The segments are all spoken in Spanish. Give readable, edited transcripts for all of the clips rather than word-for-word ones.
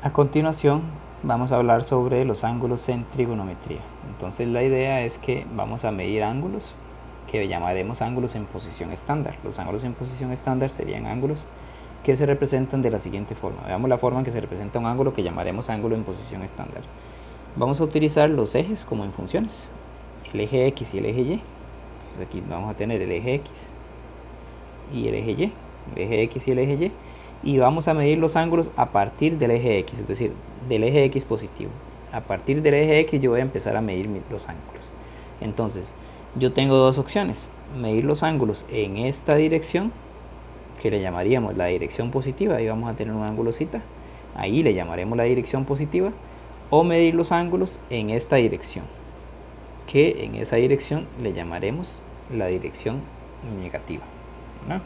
A continuación vamos a hablar sobre los ángulos en trigonometría. Entonces la idea es que vamos a medir ángulos que llamaremos ángulos en posición estándar. Los ángulos en posición estándar serían ángulos que se representan de la siguiente forma. Veamos la forma en que se representa un ángulo que llamaremos ángulo en posición estándar. Vamos a utilizar los ejes como en funciones, el eje X y el eje Y. Entonces aquí vamos a tener el eje X y el eje Y, el eje X y el eje Y, y vamos a medir los ángulos a partir del eje X, es decir, del eje X positivo. A partir del eje X yo voy a empezar a medir los ángulos. Entonces, yo tengo dos opciones: medir los ángulos en esta dirección, que le llamaríamos la dirección positiva, ahí vamos a tener un ángulo cita, ahí le llamaremos la dirección positiva, o medir los ángulos en esta dirección, que en esa dirección le llamaremos la dirección negativa, ¿no?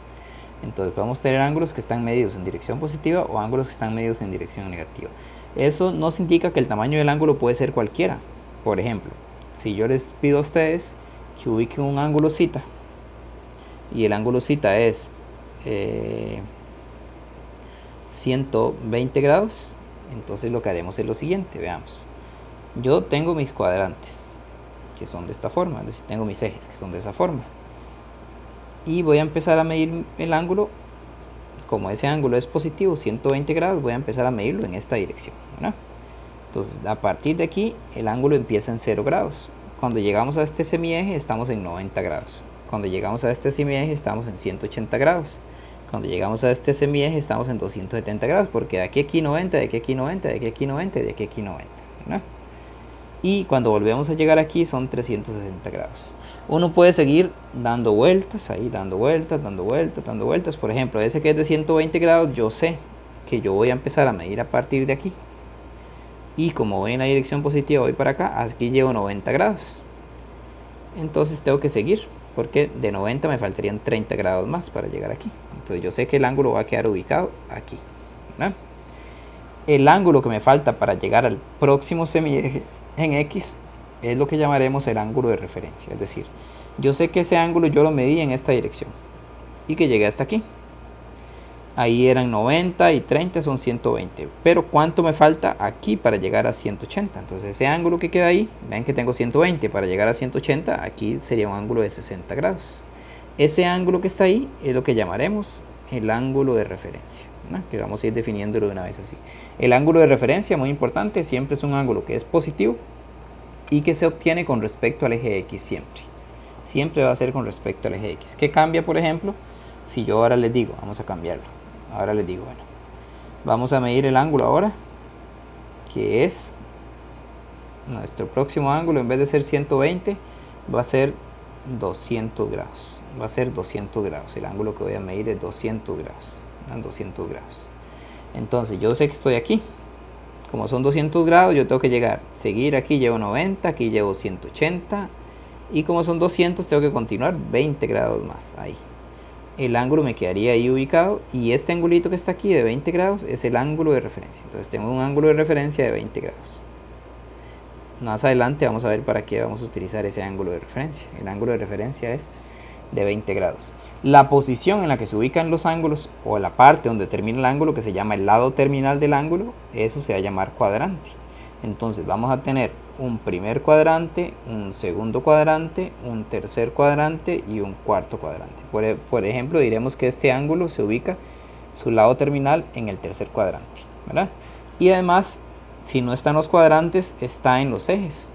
Entonces vamos a tener ángulos que están medidos en dirección positiva o ángulos que están medidos en dirección negativa. Eso nos indica que el tamaño del ángulo puede ser cualquiera. Por ejemplo, si yo les pido a ustedes que ubiquen un ángulo cita y el ángulo cita es 120 grados, entonces lo que haremos es lo siguiente. Veamos, yo tengo mis cuadrantes que son de esta forma, es decir, tengo mis ejes que son de esa forma, y voy a empezar a medir el ángulo. Como ese ángulo es positivo, 120 grados, voy a empezar a medirlo en esta dirección, ¿verdad? Entonces, a partir de aquí, el ángulo empieza en 0 grados. Cuando llegamos a este semieje, estamos en 90 grados. Cuando llegamos a este semieje, estamos en 180 grados. Cuando llegamos a este semieje, estamos en 270 grados, porque de aquí a aquí 90, de aquí a aquí 90, de aquí a aquí 90, de aquí a aquí 90, ¿verdad? Y cuando volvemos a llegar aquí son 360 grados. Uno puede seguir dando vueltas, ahí dando vueltas, dando vueltas, dando vueltas. Por ejemplo, ese que es de 120 grados, yo sé que yo voy a empezar a medir a partir de aquí. Y como voy en la dirección positiva, voy para acá, aquí llevo 90 grados. Entonces tengo que seguir, porque de 90 me faltarían 30 grados más para llegar aquí. Entonces yo sé que el ángulo va a quedar ubicado aquí, ¿verdad? El ángulo que me falta para llegar al próximo semieje en X es lo que llamaremos el ángulo de referencia. Es decir, yo sé que ese ángulo yo lo medí en esta dirección y que llegué hasta aquí. Ahí eran 90 y 30 son 120. Pero ¿cuánto me falta aquí para llegar a 180? Entonces ese ángulo que queda ahí, vean que tengo 120, para llegar a 180, aquí sería un ángulo de 60 grados. Ese ángulo que está ahí es lo que llamaremos el ángulo de referencia, ¿no? Que vamos a ir definiéndolo de una vez así. El ángulo de referencia, muy importante, siempre es un ángulo que es positivo y que se obtiene con respecto al eje X siempre. Siempre va a ser con respecto al eje X. ¿Qué cambia, por ejemplo? Si yo ahora les digo, vamos a cambiarlo. Ahora les digo, bueno, vamos a medir el ángulo ahora, que es nuestro próximo ángulo. En vez de ser 120, va a ser 200 grados. Va a ser 200 grados. El ángulo que voy a medir es 200 grados. 200 grados. Entonces yo sé que estoy aquí. Como son 200 grados, yo tengo que llegar, seguir aquí, llevo 90, aquí llevo 180. Y como son 200, tengo que continuar 20 grados más. Ahí. El ángulo me quedaría ahí ubicado. Y este angulito que está aquí de 20 grados es el ángulo de referencia. Entonces tengo un ángulo de referencia de 20 grados. Más adelante vamos a ver para qué vamos a utilizar ese ángulo de referencia. El ángulo de referencia es de 20 grados. La posición en la que se ubican los ángulos, o la parte donde termina el ángulo, que se llama el lado terminal del ángulo, eso se va a llamar cuadrante. Entonces vamos a tener un primer cuadrante, un segundo cuadrante, un tercer cuadrante y un cuarto cuadrante. Por ejemplo, diremos que este ángulo se ubica su lado terminal en el tercer cuadrante, ¿verdad? Y además, si no están los cuadrantes, está en los ejes,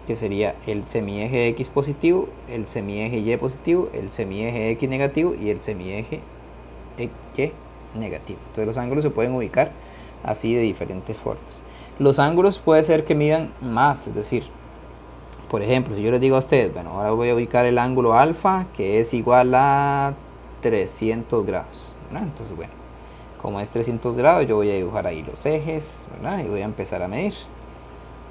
que sería el semieje X positivo, el semieje Y positivo, el semieje X negativo y el semieje Y negativo. Entonces los ángulos se pueden ubicar así de diferentes formas. Los ángulos puede ser que midan más, es decir, por ejemplo, si yo les digo a ustedes, bueno, ahora voy a ubicar el ángulo alfa, que es igual a 300 grados, ¿verdad? Entonces, bueno, como es 300 grados, yo voy a dibujar ahí los ejes, ¿verdad? Y voy a empezar a medir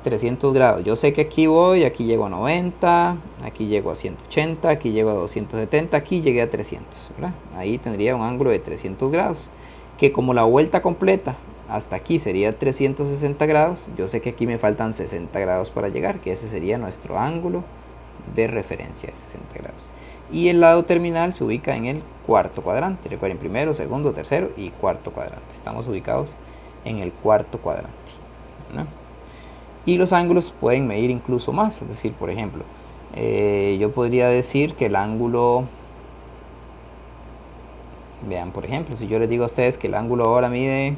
300 grados. Yo sé que aquí voy, aquí llego a 90, aquí llego a 180, aquí llego a 270, aquí llegué a 300, ¿verdad? Ahí tendría un ángulo de 300 grados, que como la vuelta completa hasta aquí sería 360 grados, yo sé que aquí me faltan 60 grados para llegar, que ese sería nuestro ángulo de referencia de 60 grados. Y el lado terminal se ubica en el cuarto cuadrante. Recuerden, primero, segundo, tercero y cuarto cuadrante. Estamos ubicados en el cuarto cuadrante, ¿no? Y los ángulos pueden medir incluso más, es decir, por ejemplo, yo podría decir que el ángulo, vean, por ejemplo, si yo les digo a ustedes que el ángulo ahora mide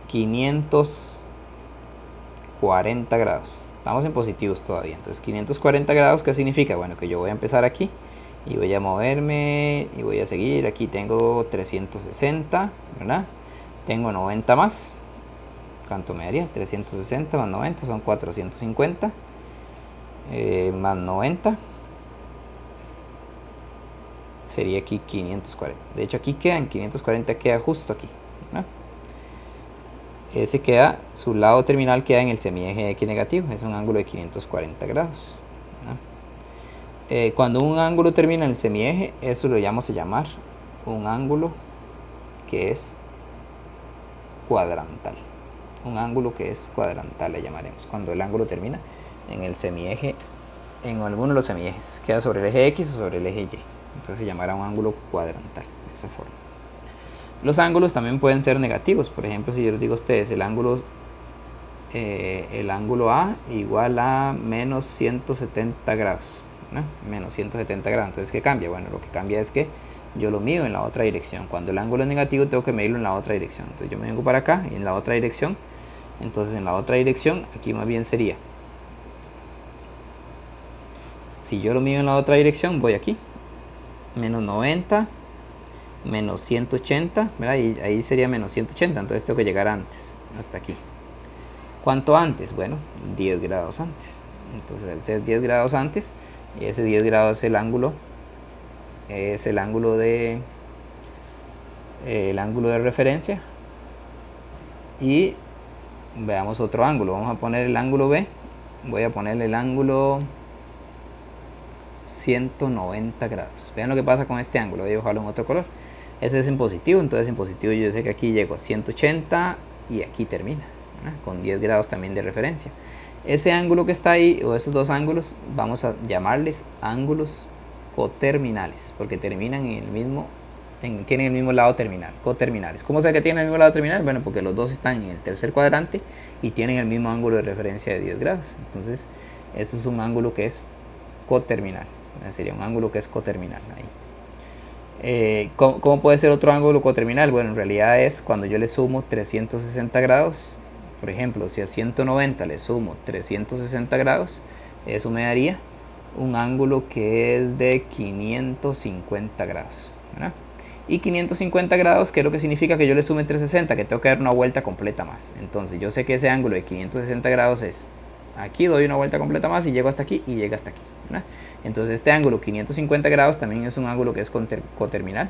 540 grados, estamos en positivos todavía, entonces 540 grados, ¿qué significa? Bueno, que yo voy a empezar aquí y voy a moverme y voy a seguir. Aquí tengo 360, ¿verdad? Tengo 90 más. ¿Cuánto me daría? 360 más 90 son 450, más 90 sería aquí 540. De hecho aquí queda en 540, queda justo aquí, ¿no? Ese queda, su lado terminal queda en el semieje X negativo, es un ángulo de 540 grados, ¿no? Cuando un ángulo termina en el semieje, eso lo llamamos a llamar un ángulo que es cuadrantal. Un ángulo que es cuadrantal le llamaremos cuando el ángulo termina en el semieje, en alguno de los semiejes, queda sobre el eje X o sobre el eje Y, entonces se llamará un ángulo cuadrantal de esa forma. Los ángulos también pueden ser negativos. Por ejemplo, si yo les digo a ustedes el ángulo A igual a menos 170 grados, ¿no? Menos 170 grados, entonces ¿qué cambia? Bueno, lo que cambia es que yo lo mido en la otra dirección. Cuando el ángulo es negativo tengo que medirlo en la otra dirección, entonces yo me vengo para acá y en la otra dirección, entonces en la otra dirección aquí más bien sería, si yo lo mido en la otra dirección, voy aquí, menos 90, menos 180, ¿verdad? Y ahí sería menos 180, entonces tengo que llegar antes, hasta aquí. ¿Cuánto antes? Bueno, 10 grados antes. Entonces al ser 10 grados antes, y ese 10 grados es el ángulo de referencia. Y veamos otro ángulo, vamos a poner el ángulo B, voy a ponerle el ángulo 190 grados. Vean lo que pasa con este ángulo, voy a dibujarlo en otro color. Ese es en positivo, entonces en positivo yo sé que aquí llego a 180 y aquí termina, ¿verdad? Con 10 grados también de referencia. Ese ángulo que está ahí, o esos dos ángulos, vamos a llamarles ángulos coterminales, porque terminan en el mismo, tienen el mismo lado terminal, coterminales. ¿Cómo sé que tienen el mismo lado terminal? Bueno, porque los dos están en el tercer cuadrante y tienen el mismo ángulo de referencia de 10 grados. Entonces, esto es un ángulo que es coterminal, sería un ángulo que es coterminal ahí. ¿Cómo puede ser otro ángulo coterminal? Bueno, en realidad es cuando yo le sumo 360 grados. Por ejemplo, si a 190 le sumo 360 grados, eso me daría un ángulo que es de 550 grados, ¿verdad? Y 550 grados, ¿qué es lo que significa? Que yo le sume 360, que tengo que dar una vuelta completa más. Entonces yo sé que ese ángulo de 560 grados es, aquí doy una vuelta completa más y llego hasta aquí y llega hasta aquí, ¿verdad? Entonces este ángulo 550 grados también es un ángulo que es coterminal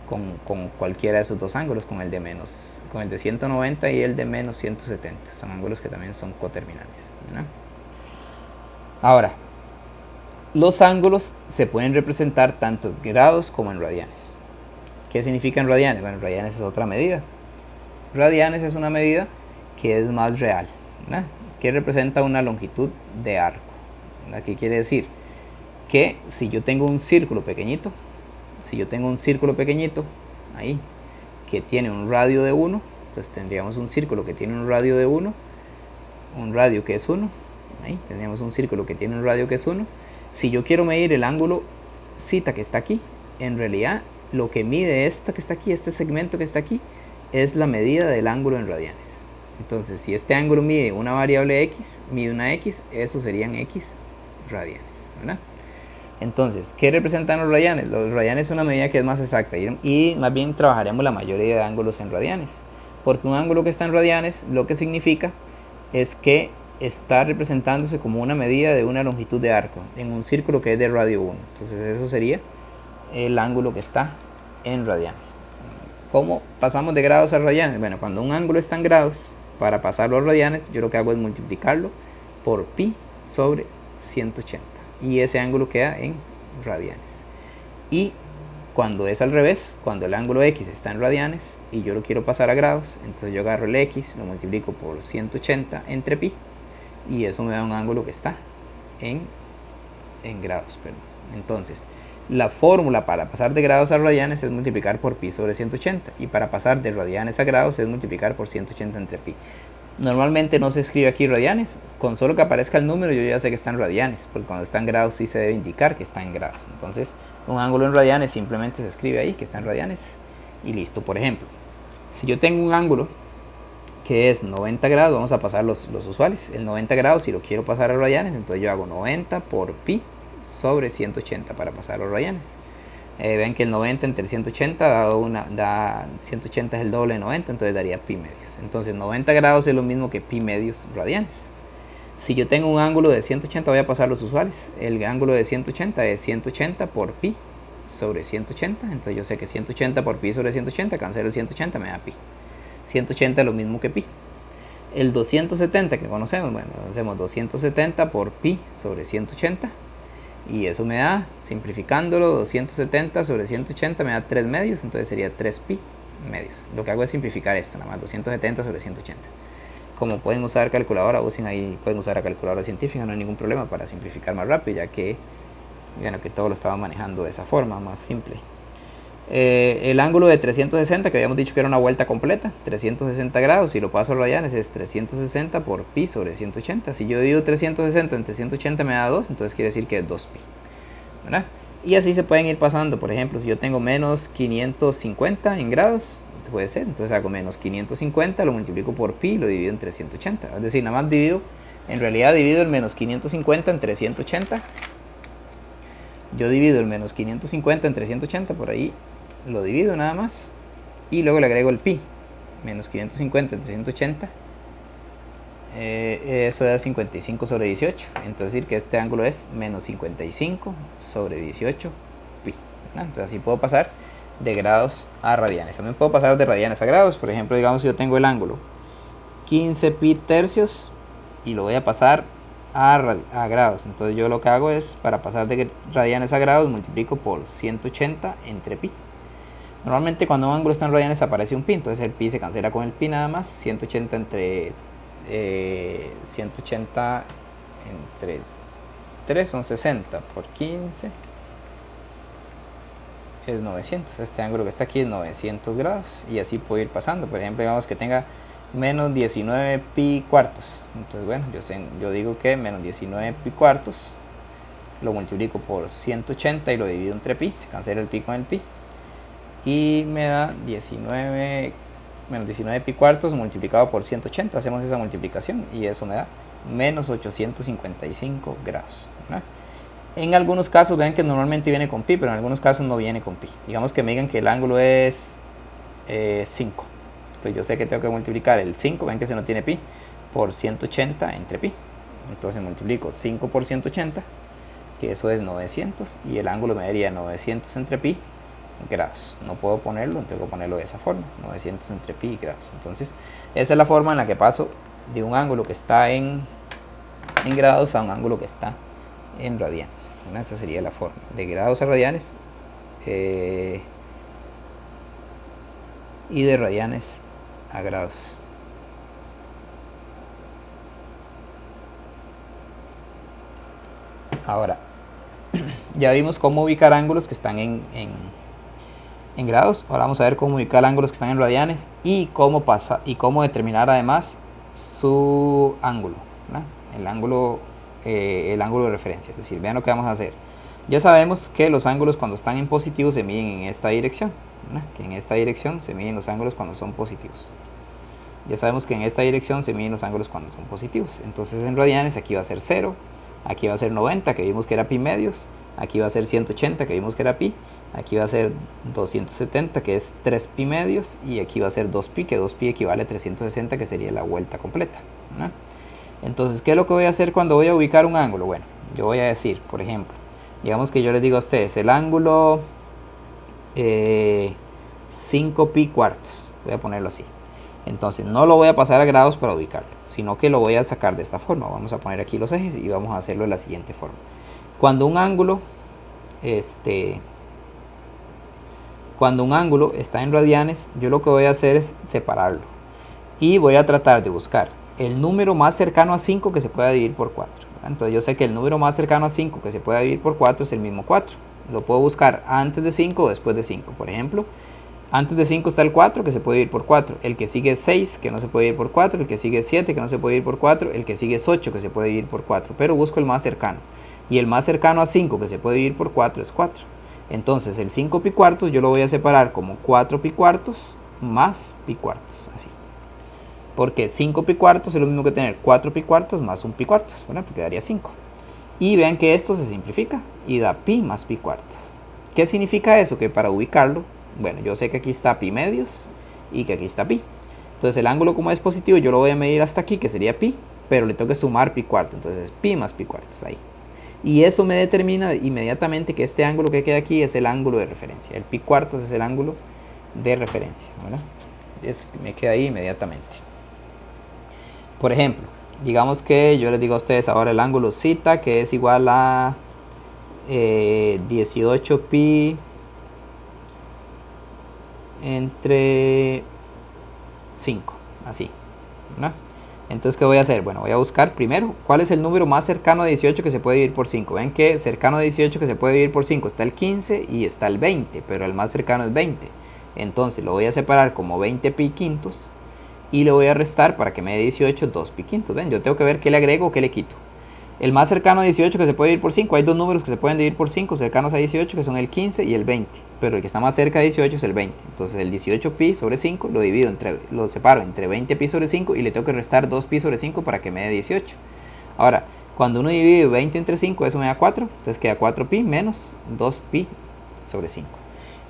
con cualquiera de esos dos ángulos, con el de 190 y el de menos 170. Son ángulos que también son coterminales, ¿verdad? Ahora, los ángulos se pueden representar tanto en grados como en radianes. ¿Qué significa en radianes? Bueno, en radianes es otra medida. Radianes es una medida que es más real, ¿verdad? Que representa una longitud de arco, ¿verdad? ¿Qué quiere decir? Que si yo tengo un círculo pequeñito, ahí, que tiene un radio de 1, pues tendríamos un círculo que tiene un radio de 1, un radio que es 1, ahí tendríamos un círculo que tiene un radio que es 1. Si yo quiero medir el ángulo zeta que está aquí, en realidad lo que mide esta que está aquí, este segmento que está aquí, es la medida del ángulo en radianes. Entonces, si este ángulo mide una variable x, mide una x, eso serían x radianes, ¿verdad? Entonces, ¿qué representan los radianes? Los radianes son una medida que es más exacta y más bien trabajaremos la mayoría de ángulos en radianes, porque un ángulo que está en radianes lo que significa es que está representándose como una medida de una longitud de arco en un círculo que es de radio 1. Entonces eso sería el ángulo que está en radianes. ¿Cómo pasamos de grados a radianes? Bueno, cuando un ángulo está en grados, para pasarlo a radianes, yo lo que hago es multiplicarlo por pi sobre 180. Y ese ángulo queda en radianes. Y cuando es al revés, cuando el ángulo x está en radianes y yo lo quiero pasar a grados, entonces yo agarro el x, lo multiplico por 180 entre pi y eso me da un ángulo que está en grados, perdón. Entonces, La fórmula para pasar de grados a radianes es multiplicar por pi sobre 180, y para pasar de radianes a grados es multiplicar por 180 entre pi. Normalmente no se escribe aquí radianes, con solo que aparezca el número yo ya sé que está en radianes, porque cuando está en grados sí se debe indicar que está en grados. Entonces un ángulo en radianes simplemente se escribe ahí que está en radianes y listo. Por ejemplo, si yo tengo un ángulo que es 90 grados, vamos a pasar los usuales. El 90 grados, si lo quiero pasar a radianes, entonces yo hago 90 por pi sobre 180 para pasar a los radianes. Ven que el 90 entre 180 da 180 es el doble de 90, entonces daría pi medios. Entonces 90 grados es lo mismo que pi medios radianes. Si yo tengo un ángulo de 180, voy a pasar los usuales. El ángulo de 180 es 180 por pi sobre 180. Entonces yo sé que 180 por pi sobre 180, cancelo el 180, me da pi. 180 es lo mismo que pi. El 270 que conocemos, bueno, hacemos 270 por pi sobre 180. Y eso me da, simplificándolo, 270 sobre 180 me da 3 medios, entonces sería 3 pi medios. Lo que hago es simplificar esto, nada más 270 sobre 180. Como pueden usar calculadora, usen ahí, pueden usar la calculadora científica, no hay ningún problema para simplificar más rápido, ya que, bueno, que todo lo estaba manejando de esa forma, más simple. El ángulo de 360, que habíamos dicho que era una vuelta completa, 360 grados, si lo paso a radianes es 360 por pi sobre 180. Si yo divido 360 entre 180 me da 2, entonces quiere decir que es 2 pi, ¿verdad? Y así se pueden ir pasando. Por ejemplo, si yo tengo menos 550 en grados, puede ser, entonces hago menos 550, lo multiplico por pi y lo divido entre 180. Es decir, nada más divido, en realidad divido el menos 550 entre 180. Yo divido el menos 550 entre 180, por ahí lo divido nada más, y luego le agrego el pi. Menos 550 entre 180, eso da 55 sobre 18. Entonces decir que este ángulo es menos 55 sobre 18 pi, ¿no? Entonces así puedo pasar de grados a radianes. También puedo pasar de radianes a grados. Por ejemplo, digamos yo tengo el ángulo 15 pi tercios y lo voy a pasar a grados. Entonces yo lo que hago es, para pasar de radianes a grados, multiplico por 180 entre pi. Normalmente cuando un ángulo está en radianes aparece un pi, entonces el pi se cancela con el pi nada más. 180 entre 180 entre 3 son 60 por 15 es 900. Este ángulo que está aquí es 900 grados, y así puedo ir pasando. Por ejemplo, digamos que tenga menos 19 pi cuartos. Entonces bueno, yo digo que menos 19 pi cuartos lo multiplico por 180 y lo divido entre pi, se cancela el pi con el pi, y me da 19 menos 19 pi cuartos multiplicado por 180. Hacemos esa multiplicación y eso me da menos 855 grados, ¿no? En algunos casos vean que normalmente viene con pi, pero en algunos casos no viene con pi. Digamos que me digan que el ángulo es 5. Entonces yo sé que tengo que multiplicar el 5, ven que se no tiene pi, por 180 entre pi. Entonces multiplico 5 por 180, que eso es 900, y el ángulo me daría 900 entre pi grados. No puedo ponerlo, tengo que ponerlo de esa forma, 900 entre pi grados. Entonces esa es la forma en la que paso de un ángulo que está en grados a un ángulo que está en radianes. Esa sería la forma, de grados a radianes, y de radianes a grados. Ahora, ya vimos cómo ubicar ángulos que están en grados. Ahora vamos a ver cómo ubicar ángulos que están en radianes y cómo determinar además su ángulo, ¿no? El ángulo de referencia. Es decir, vean lo que vamos a hacer. Ya sabemos que los ángulos cuando están en positivo se miden en esta dirección, ¿no? Que en esta dirección se miden los ángulos cuando son positivos. Ya sabemos que en esta dirección se miden los ángulos cuando son positivos. Entonces en radianes aquí va a ser 0, aquí va a ser 90, que vimos que era pi medios, aquí va a ser 180, que vimos que era pi, aquí va a ser 270, que es 3 pi medios, y aquí va a ser 2 pi, que 2 pi equivale a 360, que sería la vuelta completa, ¿no? Entonces, ¿qué es lo que voy a hacer cuando voy a ubicar un ángulo? Bueno, yo voy a decir, por ejemplo, digamos que yo les digo a ustedes, el ángulo 5 pi cuartos, voy a ponerlo así. Entonces no lo voy a pasar a grados para ubicarlo, sino que lo voy a sacar de esta forma. Vamos a poner aquí los ejes y vamos a hacerlo de la siguiente forma. Cuando un ángulo está en radianes, yo lo que voy a hacer es separarlo y voy a tratar de buscar el número más cercano a 5 que se pueda dividir por 4. Entonces yo sé que el número más cercano a 5 que se pueda dividir por 4 es el mismo 4. lo puedo buscar antes de 5 o después de 5. Por ejemplo, antes de 5 está el 4, que se puede dividir por 4. El que sigue es 6, que no se puede dividir por 4. El que sigue es 7, que no se puede dividir por 4. El que sigue es 8, que se puede dividir por 4. Pero busco el más cercano. Y el más cercano a 5, que se puede dividir por 4, es 4. Entonces el 5 pi cuartos yo lo voy a separar como 4 pi cuartos más pi cuartos. Así. Porque 5 pi cuartos es lo mismo que tener 4 pi cuartos más 1 pi cuartos, ¿verdad? Porque daría 5. Y vean que esto se simplifica y da pi más pi cuartos. ¿Qué significa eso? Que para ubicarlo, bueno, yo sé que aquí está pi medios y que aquí está pi. Entonces el ángulo, como es positivo, yo lo voy a medir hasta aquí, que sería pi, pero le tengo que sumar pi cuartos. Entonces es pi más pi cuartos, ahí. Y eso me determina inmediatamente que este ángulo que queda aquí es el ángulo de referencia. El pi cuartos es el ángulo de referencia, ¿verdad? Eso me queda ahí inmediatamente. Por ejemplo, digamos que yo les digo a ustedes ahora el ángulo zeta, que es igual a 18 pi entre 5, así, ¿verdad? Entonces, ¿qué voy a hacer? Bueno, voy a buscar primero cuál es el número más cercano a 18 que se puede dividir por 5. Ven que cercano a 18 que se puede dividir por 5 está el 15 y está el 20, pero el más cercano es 20. Entonces lo voy a separar como 20 pi quintos y le voy a restar para que me dé 18 2 pi quintos. Ven, yo tengo que ver qué le agrego o qué le quito. El más cercano a 18 que se puede dividir por 5, hay dos números que se pueden dividir por 5 cercanos a 18, que son el 15 y el 20, pero el que está más cerca de 18 es el 20. Entonces el 18 pi sobre 5 lo separo entre 20 pi sobre 5 y le tengo que restar 2 pi sobre 5 para que me dé 18. Ahora, cuando uno divide 20 entre 5, eso me da 4, entonces queda 4 pi menos 2 pi sobre 5.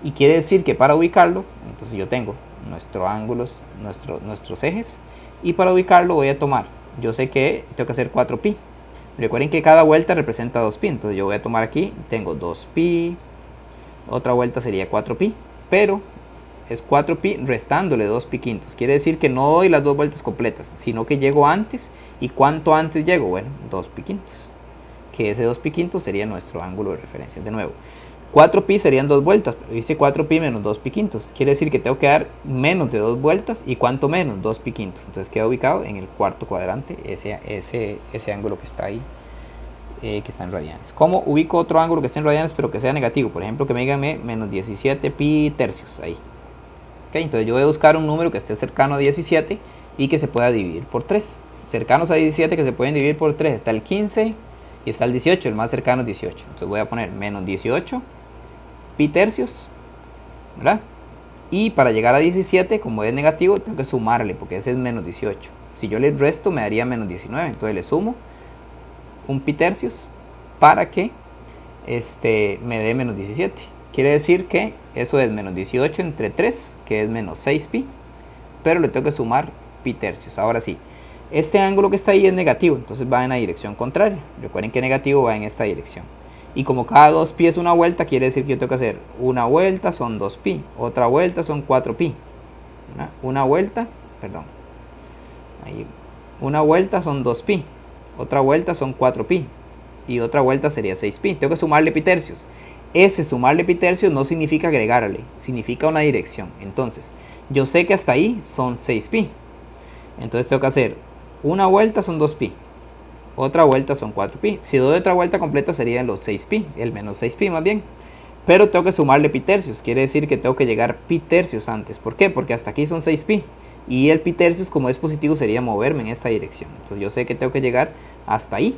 Y quiere decir que para ubicarlo, entonces yo tengo nuestros ángulos, nuestros ejes, y para ubicarlo voy a tomar, yo sé que tengo que hacer 4 pi. Recuerden que cada vuelta representa 2 pi, entonces yo voy a tomar aquí, tengo 2 pi, otra vuelta sería 4 pi, pero es 4 pi restándole 2 pi quintos. Quiere decir que no doy las dos vueltas completas, sino que llego antes. ¿Y cuánto antes llego? Bueno, 2 pi quintos, que ese 2 pi quintos sería nuestro ángulo de referencia. De nuevo, 4 pi serían dos vueltas, pero dice 4 pi menos 2 pi quintos. Quiere decir que tengo que dar menos de dos vueltas. ¿Y cuánto menos? 2 pi quintos. Entonces queda ubicado en el cuarto cuadrante ese ángulo que está ahí, que está en radianes. ¿Cómo ubico otro ángulo que esté en radianes pero que sea negativo? Por ejemplo, que me digan menos 17 pi tercios, ahí. Okay, entonces yo voy a buscar un número que esté cercano a 17 y que se pueda dividir por 3. Cercanos a 17 que se pueden dividir por 3 está el 15 y está el 18, el más cercano es 18. Entonces voy a poner menos 18 pi tercios, ¿verdad? Y para llegar a 17, como es negativo, tengo que sumarle, porque ese es menos 18. Si yo le resto, me daría menos 19. Entonces le sumo un pi tercios para que me dé menos 17. Quiere decir que eso es menos 18 entre 3, que es menos 6 pi. Pero le tengo que sumar pi tercios. Ahora sí, este ángulo que está ahí es negativo, entonces va en la dirección contraria. Recuerden que negativo va en esta dirección. Y como cada 2 pi es una vuelta, quiere decir que yo tengo que hacer una vuelta son 2 pi, otra vuelta son 4 pi. Una vuelta, perdón, ahí, una vuelta son 2 pi, otra vuelta son 4 pi y otra vuelta sería 6 pi. Tengo que sumarle pi tercios. Ese sumarle pi tercios no significa agregarle, significa una dirección. Entonces, yo sé que hasta ahí son 6 pi. Entonces tengo que hacer una vuelta son 2 pi. Otra vuelta son 4 pi. Si doy otra vuelta completa serían los 6 pi, el menos 6 pi más bien. Pero tengo que sumarle pi tercios, quiere decir que tengo que llegar pi tercios antes. ¿Por qué? Porque hasta aquí son 6 pi. Y el pi tercios, como es positivo, sería moverme en esta dirección. Entonces yo sé que tengo que llegar hasta ahí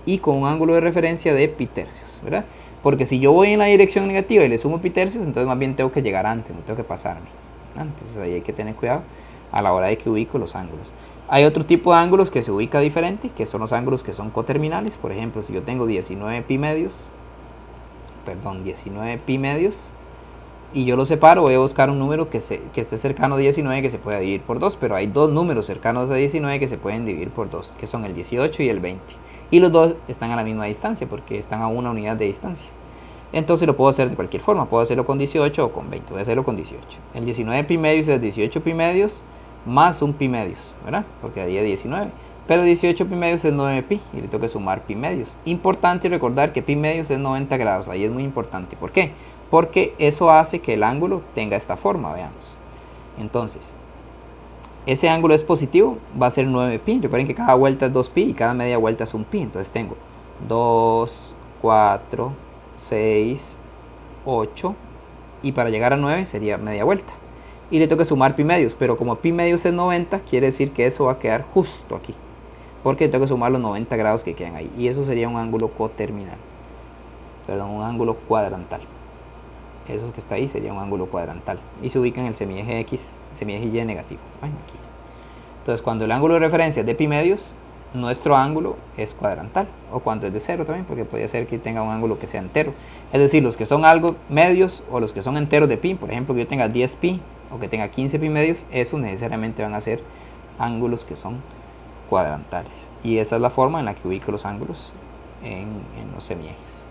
y con un ángulo de referencia de pi tercios, ¿verdad? Porque si yo voy en la dirección negativa y le sumo pi tercios, entonces más bien tengo que llegar antes, no tengo que pasarme, ¿verdad? Entonces ahí hay que tener cuidado a la hora de que ubico los ángulos. Hay otro tipo de ángulos que se ubica diferente, que son los ángulos que son coterminales. Por ejemplo, si yo tengo 19 pi medios, y yo lo separo, voy a buscar un número que esté cercano a 19 que se pueda dividir por 2, pero hay dos números cercanos a 19 que se pueden dividir por 2, que son el 18 y el 20. Y los dos están a la misma distancia porque están a una unidad de distancia. Entonces lo puedo hacer de cualquier forma, puedo hacerlo con 18 o con 20, voy a hacerlo con 18. El 19 pi medios es 18 pi medios más un pi medios, ¿verdad? Porque daría 19. Pero 18 pi medios es 9 pi y le tengo que sumar pi medios. Importante recordar que pi medios es 90 grados, ahí es muy importante. ¿Por qué? Porque eso hace que el ángulo tenga esta forma, veamos. Entonces, ese ángulo es positivo, va a ser 9 pi. Recuerden que cada vuelta es 2 pi y cada media vuelta es 1 pi. Entonces tengo 2, 4, 6, 8, y para llegar a 9 sería media vuelta. Y le tengo que sumar pi medios, pero como pi medios es 90, quiere decir que eso va a quedar justo aquí, porque tengo que sumar los 90 grados que quedan ahí, y eso sería un ángulo coterminal, perdón, un ángulo cuadrantal. Eso que está ahí sería un ángulo cuadrantal, y se ubica en el semieje X, semieje Y negativo. Bueno, aquí. Entonces, cuando el ángulo de referencia es de pi medios, nuestro ángulo es cuadrantal, o cuando es de 0 también, porque podría ser que tenga un ángulo que sea entero. Es decir, los que son algo medios o los que son enteros de pi, por ejemplo, que yo tenga 10 pi o que tenga 15 pi medios, esos necesariamente van a ser ángulos que son cuadrantales. Y esa es la forma en la que ubico los ángulos en los semiejes.